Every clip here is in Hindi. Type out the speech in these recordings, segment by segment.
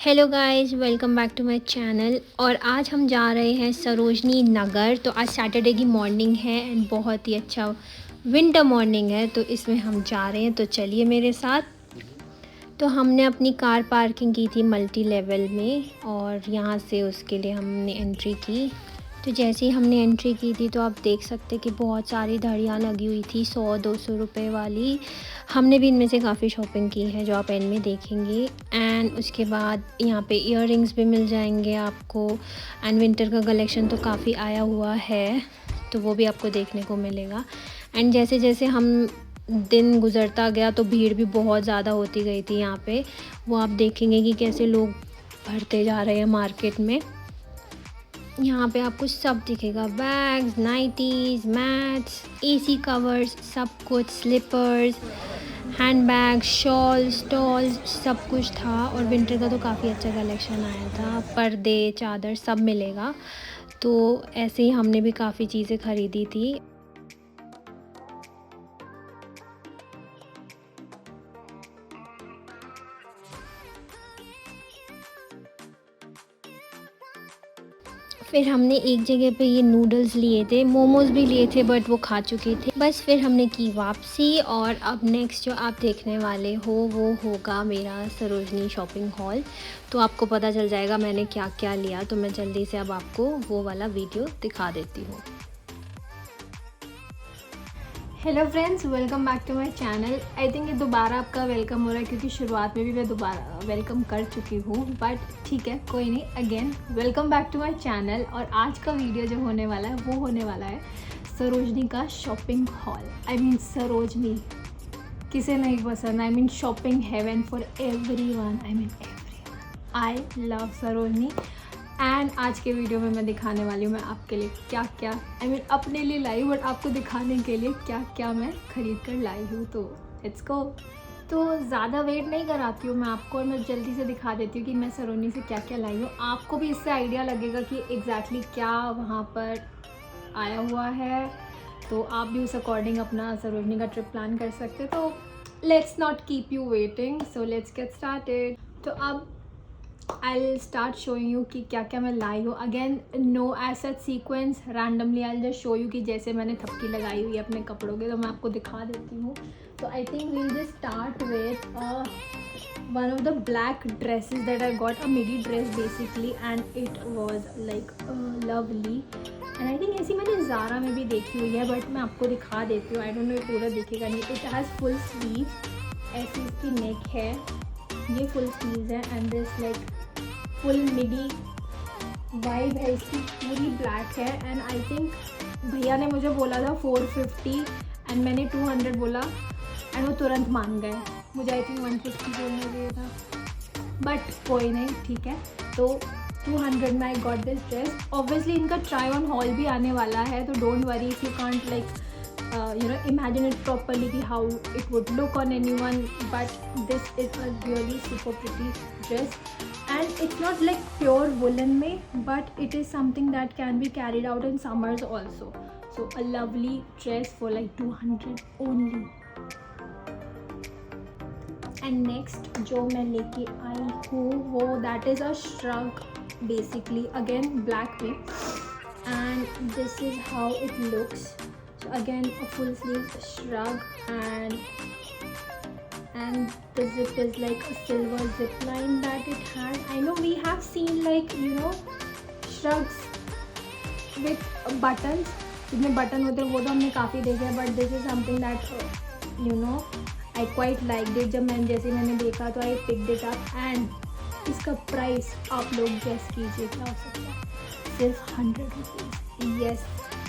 Hello guys, welcome back to my channel. और आज हम जा रहे हैं सरोजनी नगर। तो आज सैटरडे की मॉर्निंग है एंड बहुत ही अच्छा विंटर मॉर्निंग है, तो इसमें हम जा रहे हैं। तो चलिए मेरे साथ। तो हमने अपनी कार पार्किंग की थी मल्टी लेवल में और यहाँ से उसके लिए हमने एंट्री की। तो जैसे ही हमने एंट्री की थी तो आप देख सकते कि बहुत सारी धड़ियाँ लगी हुई थी 100-200 रुपए वाली। हमने भी इनमें से काफ़ी शॉपिंग की है जो आप एंड में देखेंगे। एंड उसके बाद यहाँ पे इयररिंग्स भी मिल जाएंगे आपको। एंड विंटर का कलेक्शन तो काफ़ी आया हुआ है, तो वो भी आपको देखने को मिलेगा। एंड जैसे जैसे हम दिन गुज़रता गया तो भीड़ भी बहुत ज़्यादा होती गई थी यहाँ पे। वो आप देखेंगे कि कैसे लोग भरते जा रहे हैं मार्केट में। यहाँ पे आपको सब दिखेगा, bags, nighties, mats, AC covers, सब कुछ, स्लीपर्स, हैंडबैग, शॉल, स्टॉल्स, सब कुछ था। और विंटर का तो काफ़ी अच्छा कलेक्शन आया था, पर्दे, चादर सब मिलेगा। तो ऐसे ही हमने भी काफ़ी चीज़ें ख़रीदी थी। फिर हमने एक जगह पे ये नूडल्स लिए थे, मोमोज़ भी लिए थे बट वो खा चुके थे। बस फिर हमने की वापसी। और अब नेक्स्ट जो आप देखने वाले हो वो होगा मेरा सरोजनी शॉपिंग हॉल। तो आपको पता चल जाएगा मैंने क्या क्या लिया। तो मैं जल्दी से अब आपको वो वाला वीडियो दिखा देती हूँ। Hello friends, welcome back to my channel. I think ये दोबारा आपका वेलकम हो रहा है क्योंकि शुरुआत में भी मैं दोबारा वेलकम कर चुकी हूँ, बट ठीक है, कोई नहीं। Again welcome back to my channel. और आज का वीडियो जो होने वाला है वो होने वाला है सरोजनी का shopping hall. I mean Sarojini किसे नहीं पसंद। I mean shopping heaven for everyone. I mean everyone. I love Sarojini. And आज के वीडियो में मैं दिखाने वाली हूँ मैं आपके लिए क्या क्या, आई मीन अपने लिए लाई हूँ बट आपको दिखाने के लिए क्या क्या मैं खरीद कर लाई हूँ। तो लेट्स गो। तो ज़्यादा वेट नहीं कराती हूँ मैं आपको, और मैं जल्दी से दिखा देती हूँ कि मैं सरोजनी से क्या क्या लाई हूँ। आपको भी इससे आइडिया लगेगा कि एग्जैक्टली क्या वहाँ पर आया हुआ है, तो आप भी उस अकॉर्डिंग अपना सरोजनी का ट्रिप प्लान कर सकते हो। तो let's not keep you waiting, so let's get started. तो अब I'll start showing you कि क्या क्या मैं लाई हूँ। Again no age sequence, randomly I'll just show you कि जैसे मैंने थपकी लगाई हुई है अपने कपड़ों के, तो मैं आपको दिखा देती हूँ। तो I think we'll just start with one of the black dresses that I got, a midi dress basically, and it was like lovely. And I think ऐसी मैंने ज़ारा में भी देखी हुई है बट मैं आपको दिखा देती हूँ। आई डोंट नो ये पूरा दिखेगा नहीं। इट हैज़ फुल स्लीव, ऐसी इसकी नेक है, ये फुल स्लीव्स है and this like full MIDI vibe है इसकी, पूरी ब्लैक है। एंड आई थिंक भैया ने मुझे बोला था 450 एंड मैंने 200 बोला एंड वो तुरंत मान गए। मुझे आई थिंक 150 बोलना चाहिए था, बट कोई नहीं, ठीक है। तो 200 में आई गॉट दिस ड्रेस। ऑब्वियसली इनका ट्राई ऑन हॉल भी आने वाला है, तो don't worry if you can't like imagine it properly ki how it would look on anyone, but this is a really super pretty dress and it's not like pure woolen mein, but it is something that can be carried out in summers also. So a lovely dress for like 200 only. And next जो मैं लेके आई हूँ वो that is a shrug basically, again black में, and this is how it looks. So again a full sleeve shrug and the zip is like a silver zip line that it has. I know we have seen like shrugs with buttons, जिसमें बटन होते हैं वो तो हमने काफ़ी देखे हैं, but this is something that I quite like it. जब मैंने देखा तो I picked it up and इसका प्राइस आप लोग गेस कीजिए क्या हो सकता है, सिर्फ 100 रुपीज़। यस,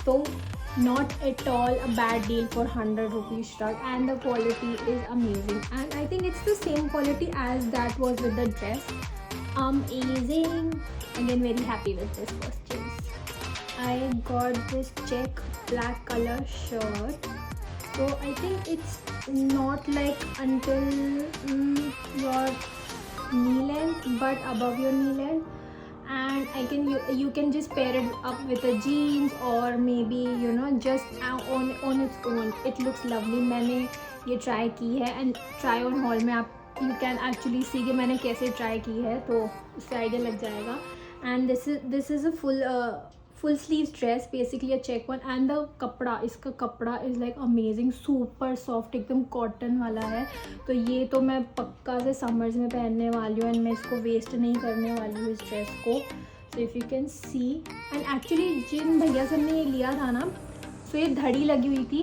तो not at all a bad deal for 100 rupees shrug, and the quality is amazing, and I think it's the same quality as that was with the dress. Amazing. Again very happy with this purchase. I got this check black color shirt, so I think it's not like until your knee length but above your knee length, and I can you can just pair it up with a jeans or maybe just on its own. It looks lovely. मैंने ये ट्राई की है एंड ट्राई ऑन हॉल में आप यू कैन एक्चुअली सी कि मैंने कैसे ट्राई की है, तो उससे आइडिया लग जाएगा. And this is a full sleeve dress, basically a check one. And the कपड़ा, इसका कपड़ा is like amazing, super soft, एकदम कॉटन वाला है. तो ये तो मैं पक्का से समर्स में पहनने वाली हूँ, एंड मैं इसको वेस्ट नहीं करने वाली हूँ इस ड्रेस को. So if you can see. And actually जिन भैया से हमने ये लिया था ना, सो ये धड़ी लगी हुई थी.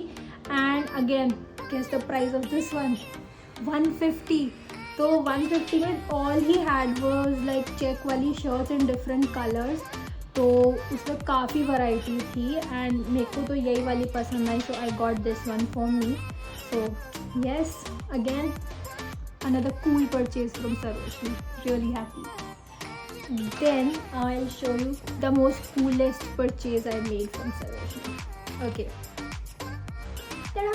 And again guess the price of this one, 150. तो 150 में all he had was like check वाली शर्ट्स इन डिफरेंट कलर्स. तो उसमें काफ़ी वैरायटी थी, एंड मेरे को तो यही वाली पसंद आई, so I got this one for me. So yes, again another cool purchase from Sarojini. Really happy. Then I'll show you the most coolest purchase I made from Sarojini. Okay. Ta-da!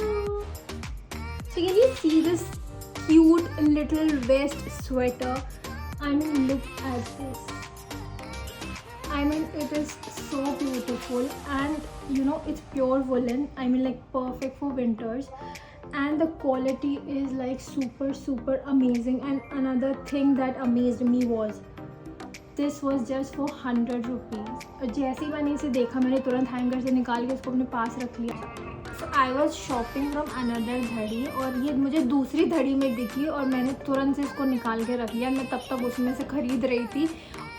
So can you see this cute little vest sweater? I mean, look at this. I mean, it is so beautiful, and you know, it's pure woolen. I mean, like perfect for winters. And the quality is like super amazing. And another thing that amazed me was this was just for 100 rupees. और जैसे ही मैंने इसे देखा, मैंने तुरंत हैंगर से निकाल के इसको अपने पास रख लिया. So I was shopping from another घड़ी, और ये मुझे दूसरी घड़ी में दिखी, और मैंने तुरंत से इसको निकाल के रख लिया. मैं तब तक उसमें से ख़रीद रही थी,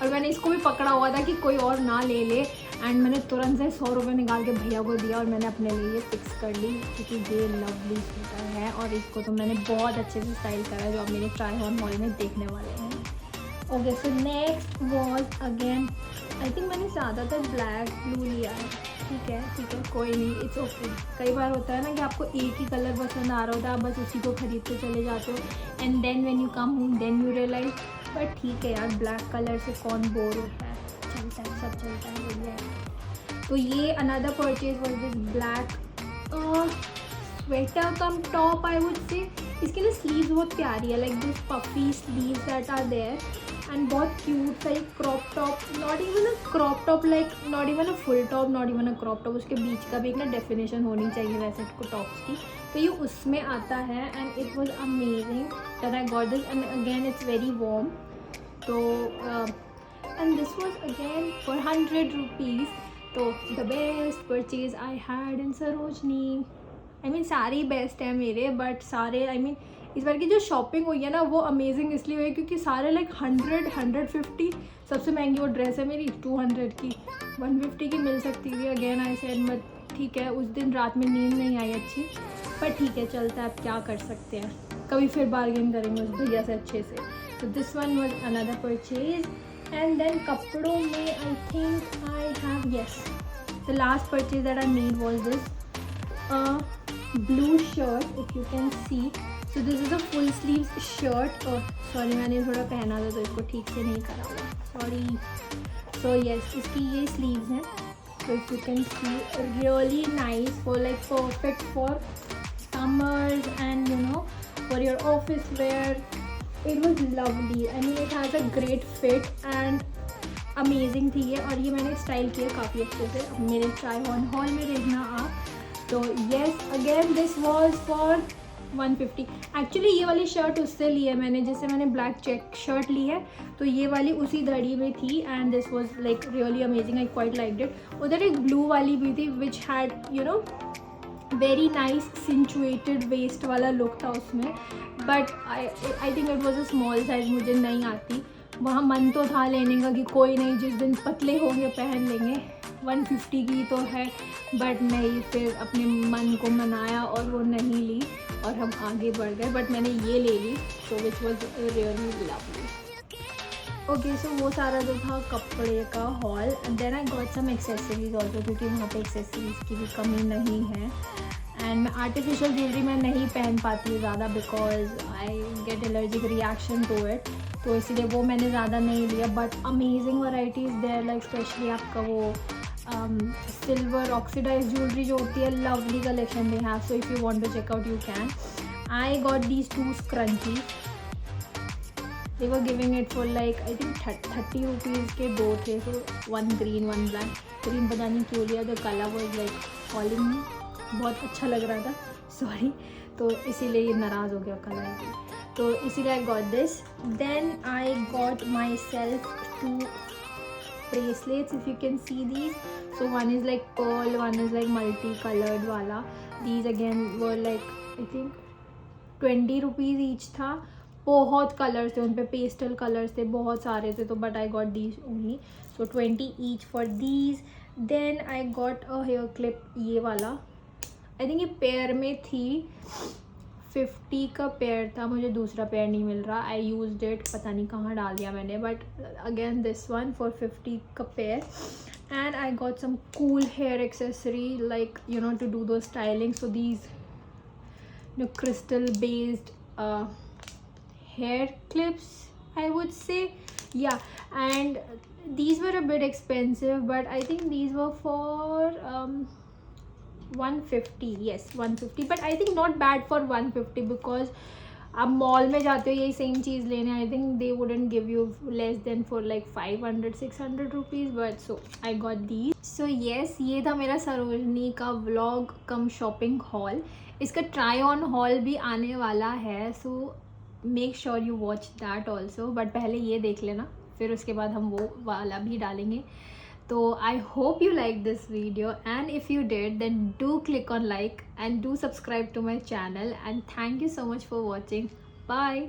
और मैंने इसको भी पकड़ा हुआ था कि कोई और ना ले ले. एंड मैंने तुरंत से 100 रुपये निकाल के भैया को दिया, और मैंने अपने लिए ये फिक्स कर ली, क्योंकि ये लवली स्वेटर है, और इसको तो मैंने बहुत अच्छे से स्टाइल करा है, जो आप मेरे ट्राई ऑन हॉल में देखने वाले हैं. Okay, so next was again, I think मैंने ज़्यादातर ब्लैक ब्लू लिया है. ठीक है, कोई नहीं, इट्स ओके. कई बार होता है ना कि आपको एक ही कलर पसंद आ रहा होता है, आप बस उसी को खरीदते चले जाते हो, and then when you come home then you realise. But ठीक है यार, ब्लैक कलर से कौन बोर होता है, चलता है, सब चलता है, बढ़िया है. तो ये another purchase was this black sweater cum top, I would say. इसके लिए स्लीव्स बहुत प्यारी है, like this puffy sleeves that are there, and बहुत क्यूट सा एक crop top, not even a crop top, like not even a full top, not even a crop top. उसके बीच का भी एक ना डेफिनेशन होनी चाहिए वैसे को टॉप्स की. तो ये उसमें आता है, and it was amazing that I got this. And again it's very warm. तो and this was again for 100 rupees. तो the best purchase I had in Sarojini. I mean सारे बेस्ट हैं मेरे, बट सारे आई मीन इस बार की जो शॉपिंग हुई है ना, वो अमेजिंग इसलिए हुई क्योंकि सारे लाइक 100-150. सबसे महंगी वो ड्रेस है मेरी 200 की, 150 की मिल सकती थी. अगेन आई सेड बट ठीक है, उस दिन रात में नींद नहीं आई अच्छी, पर ठीक है, चलता है, आप क्या कर सकते हैं. कभी फिर बार्गेन करेंगे उस भैया से अच्छे से. तो this one was another purchase. And then कपड़ों में I think I have, yes, the last purchase that I made was this blue shirt, if you can see. So this is a full sleeves shirt. Oh sorry, मैंने थोड़ा पहना था तो इसको ठीक से नहीं करा हुआ, sorry. So yes, इसकी ये sleeves हैं. So if you can see, really nice, for like perfect for summers and you know for your office wear. It was lovely. I mean it has a great fit and amazing थी ये, और ये मैंने स्टाइल किया काफ़ी अच्छे से. अब मेरे ट्राई ऑन हॉल में देखना आप. तो yes, again this was for 150. Actually ये वाली शर्ट उससे ली है मैंने, जिससे मैंने ब्लैक चेक शर्ट ली है, तो ये वाली उसी धड़ी में थी. And this was like really amazing, I quite liked it. उधर एक ब्लू वाली भी थी which had you know very nice cinched waist वाला लुक था उसमें, but I think it was a small size, मुझे नहीं आती. वहाँ मन तो था लेने का कि कोई नहीं, जिस दिन पतले होंगे पहन लेंगे. 150 की तो है, बट नहीं, फिर अपने मन को मनाया और वो नहीं ली, और हम आगे बढ़ गए. बट मैंने ये ले ली, so which was really lovely. Okay, so वो सारा जो था कपड़े का haul. Then I got some accessories also, क्योंकि वहाँ पे एक्सेसरीज की भी कमी नहीं है. एंड मैं आर्टिफिशियल ज्वेलरी में नहीं पहन पाती हूँ ज़्यादा, because I get allergic reaction to it, तो इसीलिए वो मैंने ज़्यादा नहीं लिया. But amazing varieties there, like specially आपका वो सिल्वर ऑक्सीडाइज ज्वेलरी जो होती है, lovely collection they have. So if you want to check out you can. I got these 2 scrunchies. They were giving it for like I think 30 rupees के 2 थे. सो 1 ग्रीन 1 ब्लैक. ग्रीन पता नहीं क्यों लिया, the colour was like calling me, बहुत अच्छा लग रहा था, सॉरी, तो इसीलिए ये नाराज़ हो गया कलर. तो इसीलिए I got this. Then I got myself 2 bracelets, if you can see these. So one is like pearl, one is like multicolored wala. These again were like I think 20 rupees each था. बहुत कलर्स थे उन पे, पेस्टल कलर्स थे बहुत सारे थे, तो but I got these only. So 20 each for these. Then I got a hair clip, ये वाला. आई थिंक ये पेयर में थी, 50 का पेयर था, मुझे दूसरा पेयर नहीं मिल रहा. आई यूज्ड इट, पता नहीं कहाँ डाल दिया मैंने, but again this one for 50 का pair. And I got some cool hair accessory like you know to do दो styling. So these crystal based hair clips, I would say. Yeah, and these were a bit expensive, but I think these were for 150. Yes, 150, but I think not bad for 150, because आप मॉल में जाते हो यही सेम चीज़ लेने, I think they wouldn't give you less than for like 500-600 rupees. But so I got these. So yes, ये था मेरा सरोजनी का व्लॉग कम शॉपिंग हॉल. इसका ट्राई ऑन हॉल भी आने वाला है, so make sure you watch that also. But पहले ये देख लेना, फिर उसके बाद हम वो वाला भी डालेंगे. तो I hope you liked this video, and if you did, then do click on like and do subscribe to my channel, and thank you so much for watching. Bye.